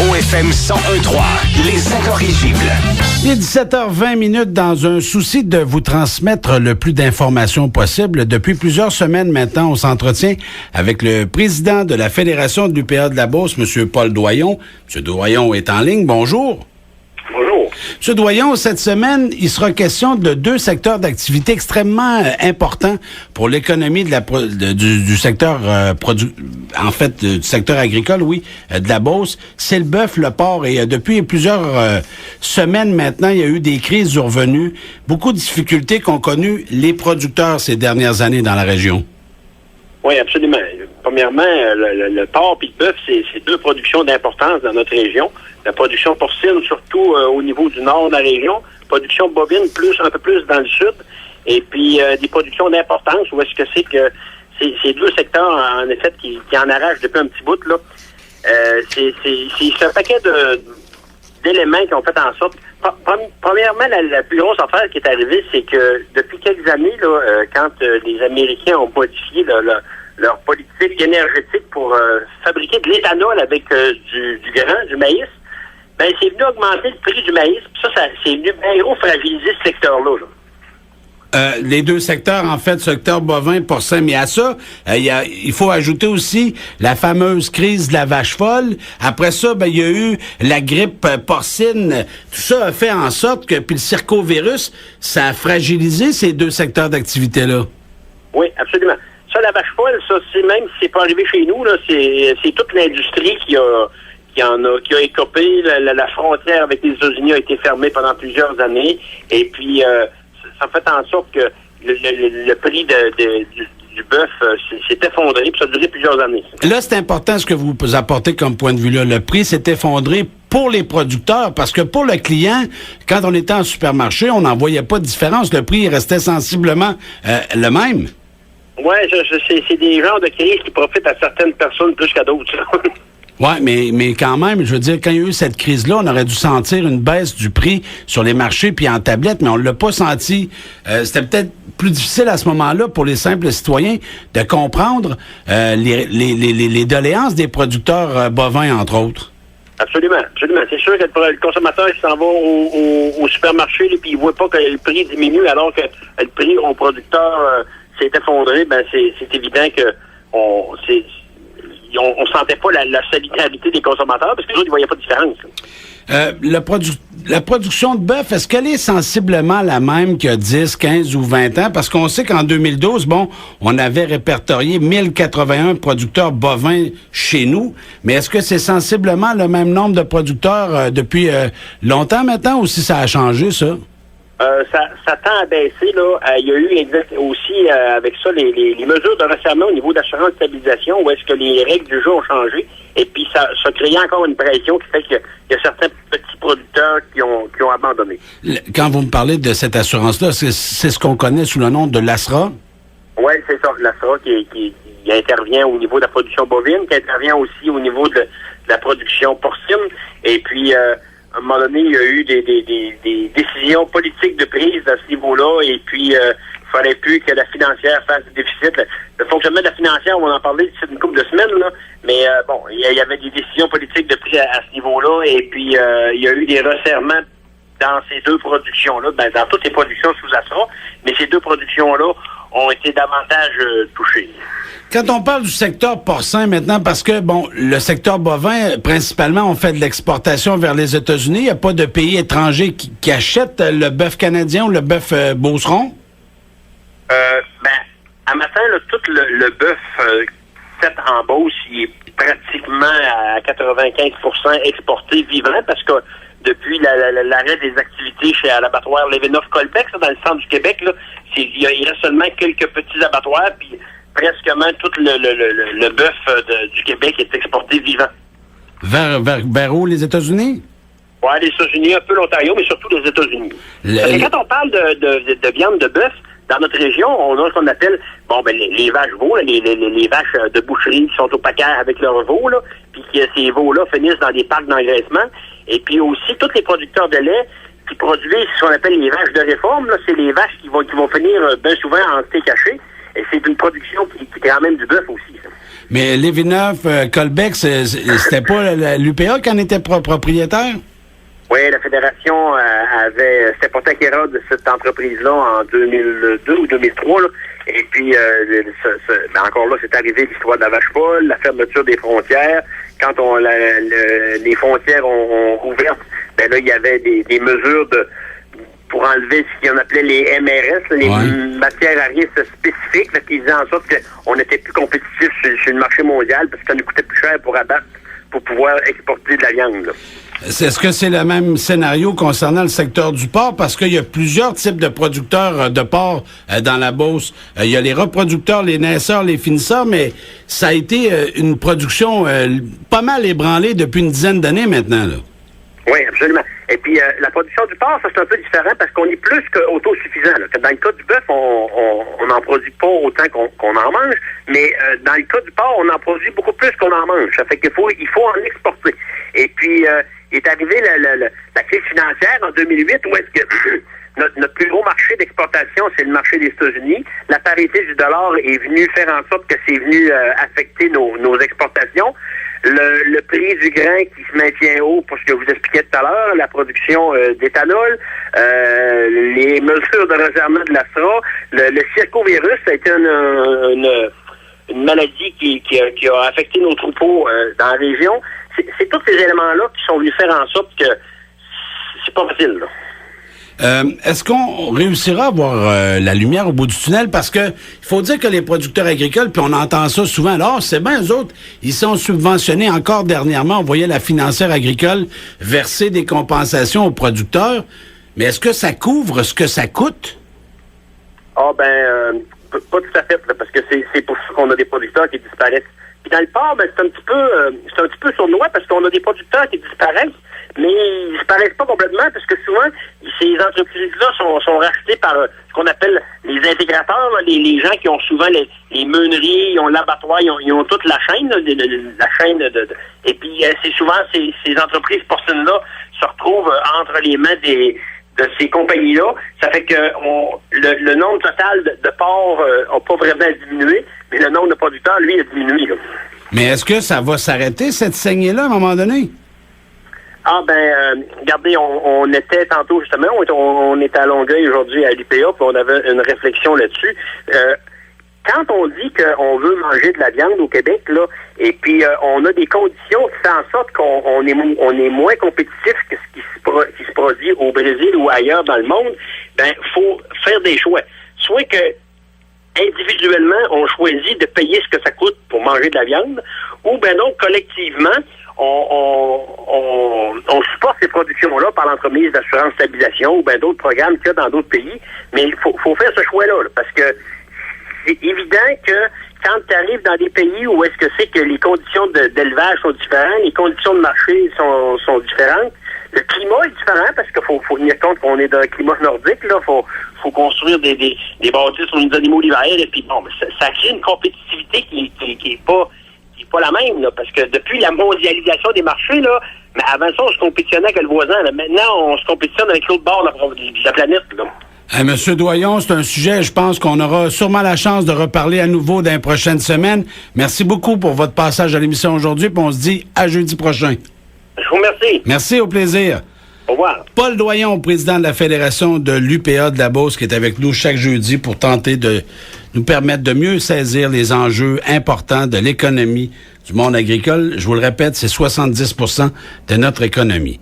OFM 101.3, les incorrigibles. Il est 17h20 dans un souci de vous transmettre le plus d'informations possible. Depuis plusieurs semaines maintenant, on s'entretient avec le président de la Fédération de l'UPA de la Beauce, M. Paul Doyon. M. Doyon est en ligne. Bonjour. Bonjour. M. Doyon, cette semaine, il sera question de deux secteurs d'activité extrêmement importants pour l'économie du secteur du secteur agricole, de la Beauce. C'est le bœuf, le porc. Et depuis plusieurs semaines maintenant, il y a eu des crises survenues, beaucoup de difficultés qu'ont connues les producteurs ces dernières années dans la région. Oui, absolument. Premièrement, le porc et le bœuf, c'est deux productions d'importance dans notre région. La production porcine, surtout au niveau du nord de la région. Production bovine, un peu plus dans le sud. Et puis, des productions d'importance, où est-ce que c'est que ces deux secteurs, en effet, qui en arrachent depuis un petit bout, là. C'est un paquet d'éléments qui ont fait en sorte... Premièrement, la plus grosse affaire qui est arrivée, c'est que depuis quelques années, là, quand les Américains ont modifié leur politique énergétique pour fabriquer de l'éthanol avec du grain, du maïs, ben c'est venu augmenter le prix du maïs. Puis ça c'est venu bien gros fragiliser ce secteur-là. Les deux secteurs, en fait, secteur bovin, porcin, mais à ça, il faut ajouter aussi la fameuse crise de la vache folle. Après ça, il y a eu la grippe porcine. Tout ça a fait en sorte que, puis le circovirus, ça a fragilisé ces deux secteurs d'activité-là. Oui, absolument. Ça, la vache folle, ça, même si c'est pas arrivé chez nous, là, c'est toute l'industrie qui a écopé. La frontière avec les États-Unis a été fermée pendant plusieurs années. Et puis, ça fait en sorte que le prix du bœuf s'est effondré, puis ça a duré plusieurs années. Là, c'est important ce que vous apportez comme point de vue-là. Le prix s'est effondré pour les producteurs, parce que pour le client, quand on était en supermarché, on n'en voyait pas de différence. Le prix restait sensiblement le même. Oui, c'est des genres de crises qui profitent à certaines personnes plus qu'à d'autres. Oui, mais quand même, je veux dire, quand il y a eu cette crise-là, on aurait dû sentir une baisse du prix sur les marchés puis en tablette, mais on l'a pas senti. C'était peut-être plus difficile à ce moment-là pour les simples citoyens de comprendre les doléances des producteurs bovins, entre autres. Absolument, absolument. C'est sûr que le consommateur qui s'en va au supermarché puis il voit pas que le prix diminue alors que le prix au producteur s'est effondré, ben c'est évident que on sentait pas la solidarité des consommateurs parce que les autres, ils voyaient pas de différence. La production de bœuf, est-ce qu'elle est sensiblement la même qu'il y a 10, 15 ou 20 ans? Parce qu'on sait qu'en 2012, on avait répertorié 1081 producteurs bovins chez nous, mais est-ce que c'est sensiblement le même nombre de producteurs depuis longtemps maintenant ou si ça a changé, ça? Ça tend à baisser, là. Il y a eu aussi avec ça les mesures de resserrement au niveau d'assurance stabilisation où est-ce que les règles du jeu ont changé et puis ça crée encore une pression qui fait qu'il y a certains petits producteurs qui ont abandonné. Quand vous me parlez de cette assurance-là, c'est ce qu'on connaît sous le nom de l'ASRA? Oui, c'est ça, l'ASRA qui intervient au niveau de la production bovine, qui intervient aussi au niveau de la production porcine et puis à un moment donné, il y a eu des décisions politiques de prise à ce niveau-là, et puis il fallait plus que la financière fasse du déficit. Le fonctionnement de la financière, on va en parler d'ici une couple de semaines, là, mais il y avait des décisions politiques de prise à ce niveau-là, et puis il y a eu des resserrements dans ces deux productions-là, dans toutes les productions sous ASRA, mais ces deux productions-là ont été davantage touchées. Quand on parle du secteur porcin maintenant, parce que, le secteur bovin, principalement, on fait de l'exportation vers les États-Unis. Il n'y a pas de pays étrangers qui achètent le bœuf canadien ou le bœuf beauceron? À matin, tout le bœuf fait en Beauce, il est pratiquement à 95% exporté vivant, parce que depuis l'arrêt des activités à l'abattoir Lévenoff-Colpex, dans le centre du Québec, là, il reste seulement quelques petits abattoirs, puis presquement tout le bœuf du Québec est exporté vivant. Vers où, les États-Unis? Oui, les États-Unis, un peu l'Ontario, mais surtout les États-Unis. Quand on parle de viande de bœuf, dans notre région, on a ce qu'on appelle les vaches veaux, les vaches de boucherie qui sont au paquet avec leurs veaux, là, puis que ces veaux-là finissent dans des parcs d'engraissement. Et puis aussi, tous les producteurs de lait qui produisent ce qu'on appelle les vaches de réforme, là, c'est les vaches qui vont finir bien souvent en steak haché. Et c'est une production qui est quand même du bœuf aussi. Ça. Mais les Villeneuve, Colbec, c'était pas l'UPA qui en était propriétaire? Oui, la Fédération c'était porte-acquéreur de cette entreprise-là en 2002 ou 2003. Là. Et puis, encore là, c'est arrivé l'histoire de la vache folle, la fermeture des frontières. Quand les frontières ont ouvert, ben là, il y avait des mesures pour enlever ce qu'on appelait les MRS, les matières à risque spécifiques, là, qui faisaient en sorte qu'on n'était plus compétitif sur le marché mondial parce que ça nous coûtait plus cher pour abattre, pour pouvoir exporter de la viande. Là. Est-ce que c'est le même scénario concernant le secteur du porc? Parce qu'il y a plusieurs types de producteurs de porc dans la Beauce. Il y a les reproducteurs, les naisseurs, les finisseurs, mais ça a été une production pas mal ébranlée depuis une dizaine d'années maintenant, là. Oui, absolument. Et puis, la production du porc, ça, c'est un peu différent parce qu'on est plus qu'autosuffisant. Dans le cas du bœuf, on n'en produit pas autant qu'on en mange, mais dans le cas du porc, on en produit beaucoup plus qu'on en mange. Ça fait qu'il faut en exporter. Et puis, il est arrivé la crise financière en 2008 où est-ce que notre plus gros marché d'exportation, c'est le marché des États-Unis. La parité du dollar est venue faire en sorte que c'est venu affecter nos exportations. Le prix du grain qui se maintient haut, pour ce que vous expliquiez tout à l'heure, la production d'éthanol, les mesures de resserrement de l'ASTRA, le circovirus, ça a été une maladie qui a affecté nos troupeaux dans la région. C'est tous ces éléments-là qui sont venus faire en sorte que c'est pas facile, là. Est-ce qu'on réussira à voir la lumière au bout du tunnel? Parce que il faut dire que les producteurs agricoles, puis on entend ça souvent, alors c'est bien, eux autres, ils sont subventionnés. Encore dernièrement, on voyait la financière agricole verser des compensations aux producteurs. Mais est-ce que ça couvre ce que ça coûte? Ah pas tout à fait, là, parce que c'est pour ça qu'on a des producteurs qui disparaissent. Puis dans le porc, c'est un petit peu sournois parce qu'on a des producteurs qui disparaissent, mais ils disparaissent pas complètement parce que souvent, ces entreprises-là sont rachetées par ce qu'on appelle les intégrateurs, là, les gens qui ont souvent les meuneries, ils ont l'abattoir, ils ont toute la chaîne, là, la chaîne et puis c'est souvent ces entreprises porcines-là se retrouvent entre les mains de ces compagnies-là. Ça fait que le nombre total de porcs n'a pas vraiment diminué, mais le nombre de producteurs, lui, a diminué. Là. Mais est-ce que ça va s'arrêter, cette saignée-là, à un moment donné? Regardez, on était tantôt, justement, on est à Longueuil aujourd'hui à l'UPA, puis on avait une réflexion là-dessus. Quand on dit qu'on veut manger de la viande au Québec, là, et puis on a des conditions qui font en sorte qu'on est moins compétitif que ce qui se produit au Brésil ou ailleurs dans le monde, faut faire des choix. Soit que individuellement, on choisit de payer ce que ça coûte pour manger de la viande, ou donc collectivement, on supporte ces productions-là par l'entremise d'assurance stabilisation ou d'autres programmes qu'il y a dans d'autres pays. Mais il faut faire ce choix-là, là, parce que c'est évident que quand tu arrives dans des pays où est-ce que c'est que les conditions d'élevage sont différentes, les conditions de marché sont différentes, le climat est différent parce qu'il faut tenir compte qu'on est dans un climat nordique, là, faut construire des bâtisses sur les animaux l'hiver, et puis ça crée une compétitivité qui est pas la même, là, parce que depuis la mondialisation des marchés, là, mais avant ça, on se compétitionnait avec le voisin, là. Maintenant, on se compétitionne avec l'autre bord de la planète, là. Monsieur Doyon, c'est un sujet, je pense qu'on aura sûrement la chance de reparler à nouveau dans les prochaines semaines. Merci beaucoup pour votre passage à l'émission aujourd'hui, puis on se dit à jeudi prochain. Je vous remercie. Merci, au plaisir. Au revoir. Paul Doyon, président de la Fédération de l'UPA de la Beauce, qui est avec nous chaque jeudi pour tenter de nous permettre de mieux saisir les enjeux importants de l'économie du monde agricole. Je vous le répète, c'est 70% de notre économie.